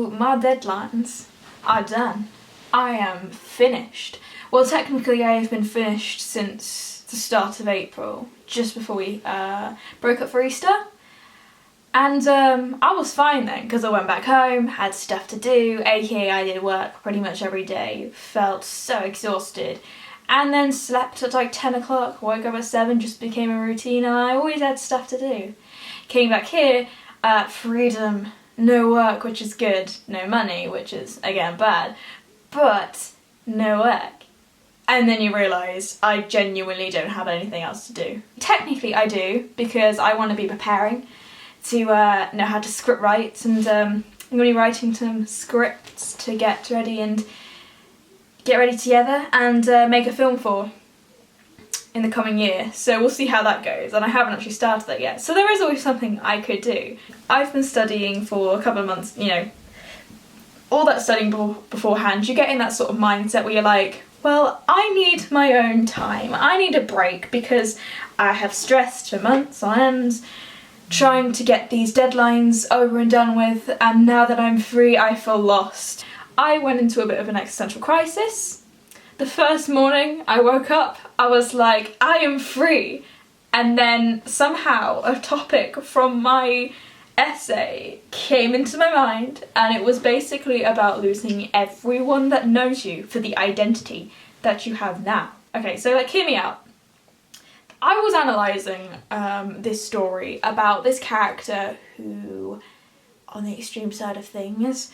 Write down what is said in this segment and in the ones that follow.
So my deadlines are done. I am finished. Well, technically I have been finished since the start of April, just before we broke up for Easter. And I was fine then, because I went back home, had stuff to do, aka I did work pretty much every day, felt so exhausted, and then slept at like 10 o'clock, woke up at 7, just became a routine, and I always had stuff to do. Came back here, freedom, no work, which is good, no money, which is, again, bad, but no work. And then you realise I genuinely don't have anything else to do. Technically I do, because I want to be preparing to know how to script write, and I'm going to be writing some scripts to get ready together and make a film for in the coming year. So we'll see how that goes, and I haven't actually started that yet. So there is always something I could do. I've been studying for a couple of months, you know, all that studying beforehand, you get in that sort of mindset where you're like, well, I need my own time. I need a break because I have stressed for months on end, trying to get these deadlines over and done with, and now that I'm free I feel lost. I went into a bit of an existential crisis. The first morning I woke up, I was like, I am free, and then somehow a topic from my essay came into my mind, and it was basically about losing everyone that knows you for the identity that you have now. Okay, so like, hear me out. I was analysing this story about this character who, on the extreme side of things,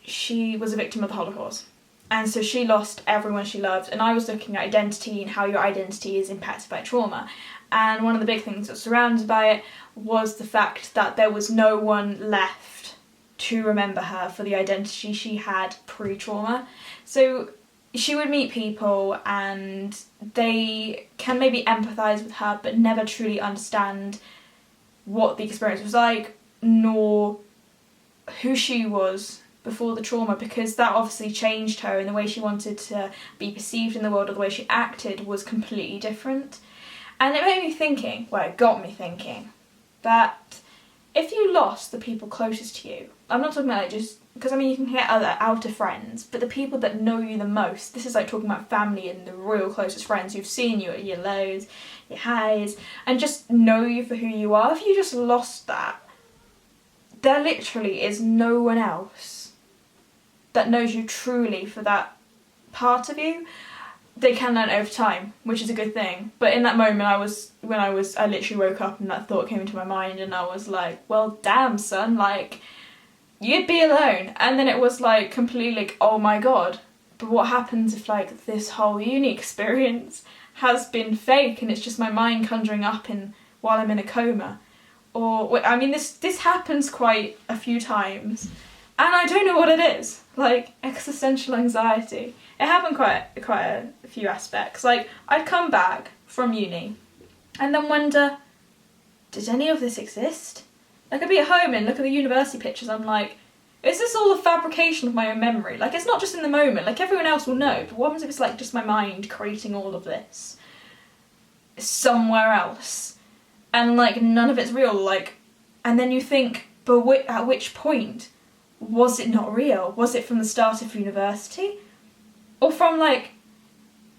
she was a victim of the Holocaust. And so she lost everyone she loved, and I was looking at identity and how your identity is impacted by trauma. And one of the big things that was surrounded by it was the fact that there was no one left to remember her for the identity she had pre-trauma. So she would meet people and they can maybe empathise with her but never truly understand what the experience was like, nor who she was before the trauma, because that obviously changed her, and the way she wanted to be perceived in the world or the way she acted was completely different. And it made me thinking, well, it got me thinking, that if you lost the people closest to you, I'm not talking about like just, because I mean you can get other outer friends, but the people that know you the most, this is like talking about family and the real closest friends who've seen you at your lows, your highs, and just know you for who you are. If you just lost that, there literally is no one else that knows you truly for that part of you. They can learn over time, which is a good thing. But in that moment, I literally woke up and that thought came into my mind, and I was like, well, damn, son, like, you'd be alone. And then it was like completely like, oh my god, but what happens if like this whole uni experience has been fake and it's just my mind conjuring up while I'm in a coma? Or, I mean, this happens quite a few times, and I don't know what it is. Like, existential anxiety. It happened quite a few aspects. Like, I'd come back from uni and then wonder, did any of this exist? Like, I'd be at home and look at the university pictures, I'm like, is this all a fabrication of my own memory? Like, it's not just in the moment, like everyone else will know, but what happens if it's like just my mind creating all of this somewhere else? And like, none of it's real, like, and then you think, but at which point was it not real? Was it from the start of university? Or from like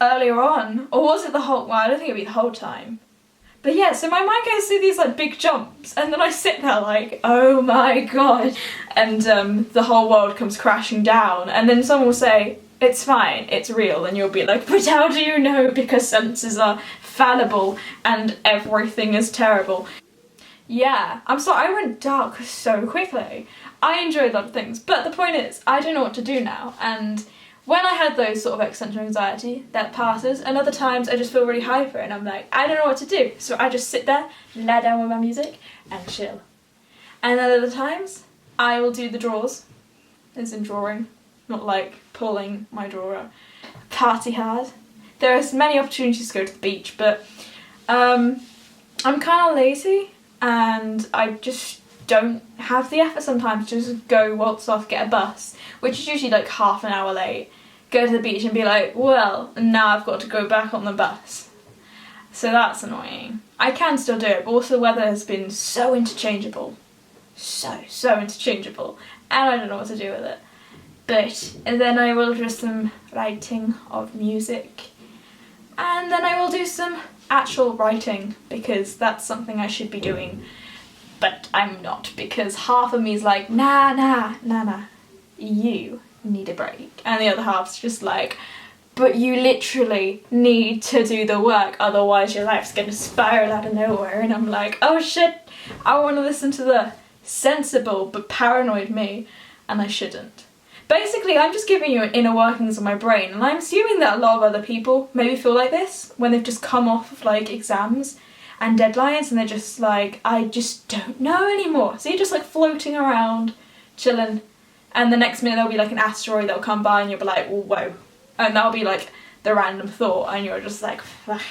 earlier on? Or was it the whole, well, I don't think it'd be the whole time. But yeah, so my mind goes through these like big jumps, and then I sit there like, oh my god, and the whole world comes crashing down, and then someone will say, it's fine, it's real, and you'll be like, but how do you know? Because senses are fallible and everything is terrible. Yeah, I'm sorry, I went dark so quickly. I enjoyed a lot of things, but the point is, I don't know what to do now, and when I had those sort of existential anxiety, that passes, and other times I just feel really hyper and I'm like, I don't know what to do. So I just sit there, lie down with my music, and chill. And then other times, I will do the drawers, as in drawing, not like pulling my drawer out. Party hard. There are many opportunities to go to the beach, but I'm kind of lazy, and I just don't have the effort sometimes to just go waltz off, get a bus, which is usually like half an hour late, go to the beach and be like, well, now I've got to go back on the bus. So that's annoying. I can still do it, but also the weather has been so interchangeable so interchangeable, and I don't know what to do with it. But then I will do some writing of music, and then I will do some actual writing, because that's something I should be doing, but I'm not, because half of me is like, nah, you need a break, and the other half's just like, but you literally need to do the work, otherwise your life's gonna spiral out of nowhere. And I'm like, oh shit, I want to listen to the sensible but paranoid me, and I shouldn't. Basically, I'm just giving you an inner workings of my brain, and I'm assuming that a lot of other people maybe feel like this when they've just come off of like exams and deadlines, and they're just like, I just don't know anymore. So you're just like floating around, chilling, and the next minute there'll be like an asteroid that'll come by and you'll be like, whoa. And that'll be like the random thought, and you're just like, fuck.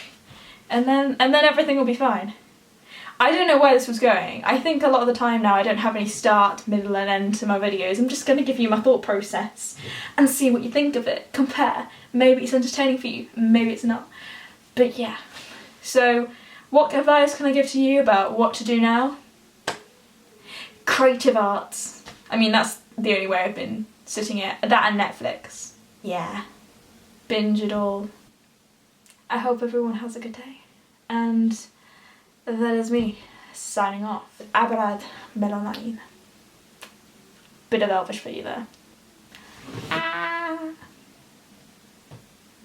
And then everything will be fine. I don't know where this was going. I think a lot of the time now I don't have any start, middle and end to my videos. I'm just going to give you my thought process and see what you think of it. Compare. Maybe it's entertaining for you, maybe it's not. But yeah. So what advice can I give to you about what to do now? Creative arts. I mean, that's the only way I've been sitting here. That and Netflix. Yeah. Binge it all. I hope everyone has a good day. And that is me signing off. Abrad Melonain. Bit of Elvish for you there. Ah.